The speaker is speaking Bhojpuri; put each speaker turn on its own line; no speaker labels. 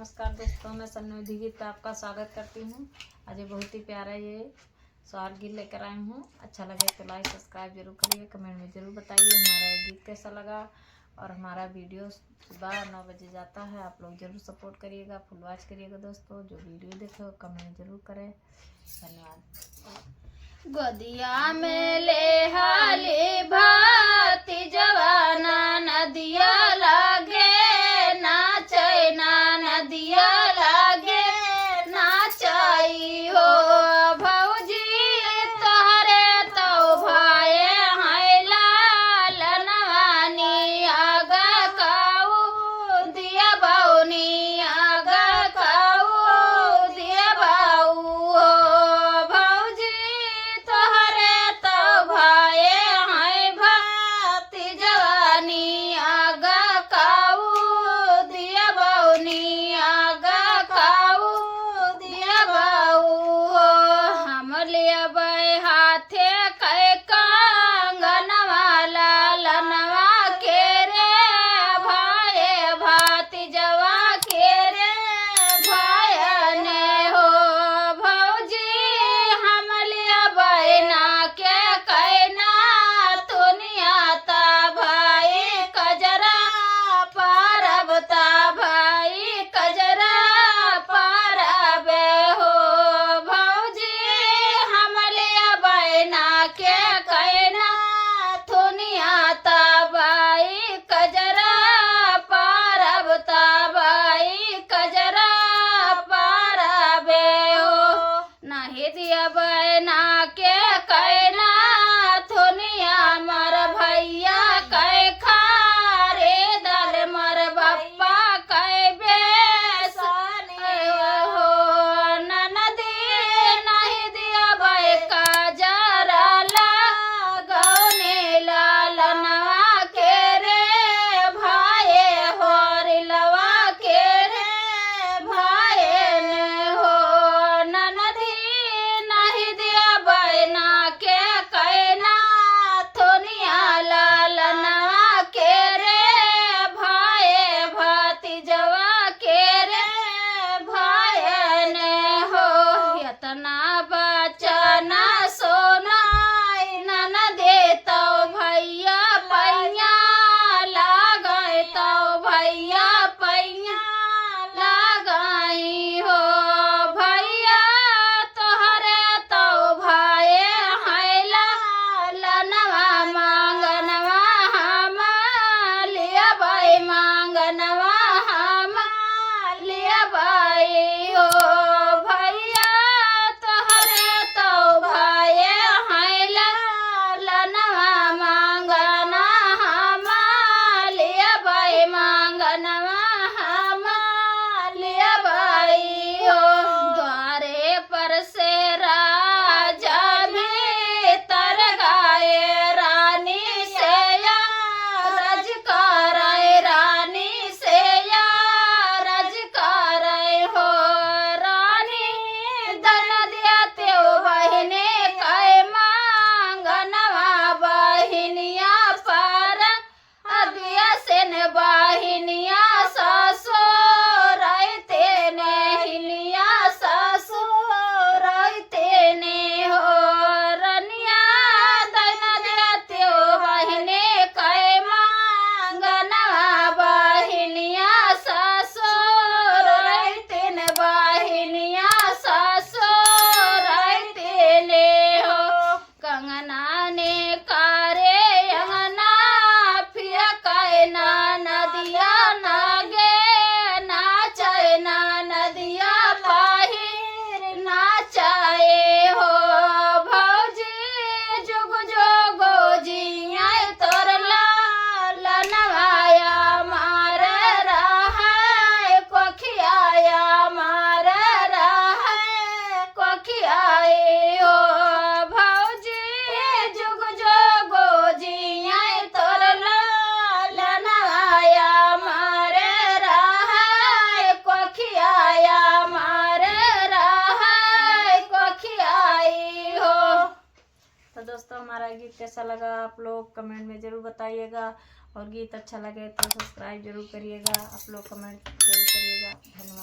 नमस्कार दोस्तों, मैं सन्निधि गीत पे आपका स्वागत करती हूँ। आज ये बहुत ही प्यारा ये स्वाद गीत लेकर आई हूँ। अच्छा लगे तो लाइक सब्सक्राइब जरूर करिए, कमेंट में जरूर बताइए हमारा ये गीत कैसा लगा। और हमारा वीडियो सुबह 9 बजे जाता है, आप लोग जरूर सपोर्ट करिएगा, फुल वॉच करिएगा दोस्तों। जो वीडियो देखो कमेंट जरूर करें। धन्यवाद।
गोदिया में ले हाली भाती जवाना नदिया लागे नाचै ना नदिया लागे नाचई हो भौजी तोहरे तो भाई है लाल नवानी आगा काऊ दिया बाऊनी आगा काऊ दिया बाऊ हो भौजी तोहरे तो भाई है भाती जवानी आगा काऊ दिया बाऊनी आगा काऊ दिया बाऊ हो हम लिया बै हाथे कै कंगनवा लालनवा के रे भाई भाती जवा के रे भाई ने हो भौजी हम लिया बैना के कैना दुनिया ता भाई कजरा पारबता भाई कजरा पारबे हो भौजी हम लिया बैना के कैना दुनिया ता भाई कजरा पारबता भाई कजरा पारबे हो नहीं दिया बैना के कैना दुनिया मर भैया कै खारे दल मर बप्पा कै बेसने हो ननदी नहीं दिया बै का जरा लगौने लालनवा के रे भाई होरिलवा के रे भाई ने हो ननदी नहीं दिया बैना के कैना दुनिया लालनवा के रे भाई भतीजवा के रे भाई ने हो यतना बचना सोना नन देतो भैया पैया लागै तो भैया पैया लगाई हो भैया तोहरे तो भाई है लालनवा मांगनवा हम लिया बाई मांगनवा हम लिया बाई हो भैया तोहरे तो भाई है लालनवा मांगना हम लिया बाई मांगनवा हम लिया बाई हो द्वारे पर से राजा भीतर गाए रानी से या रज कराए रानी से या रज कराए हो रानी धन दिया त्यो बहिने कै मांगनवा बहिनिया पर अदिया से ने बहिनिया ससुर तेने हिलिया ससुर तेने हो रनिया धन दिया त्यो बहिने कै मांगनवा बहिनिया ससुर तेने बहिनिया ससुर तेने हो कंगना ने कारे अंगना फिया कैना नदिया नागे नाचै ना नदिया बाहिर नाचाए हो भौजी जुग जोगो जिया तोर लालनवाया मार रहा कोखियाया मार रहा कोखियाए हो भौजी जुग जोगो जिया तोर लालनवाया मार रहा कोखियाया मार रहा कोखियाई हो।
तो दोस्तों, हमारा गीत कैसा लगा आप लोग कमेंट में जरूर बताइएगा। और गीत अच्छा लगे तो सब्सक्राइब जरूर करिएगा, आप लोग कमेंट जरूर करिएगा। धन्यवाद।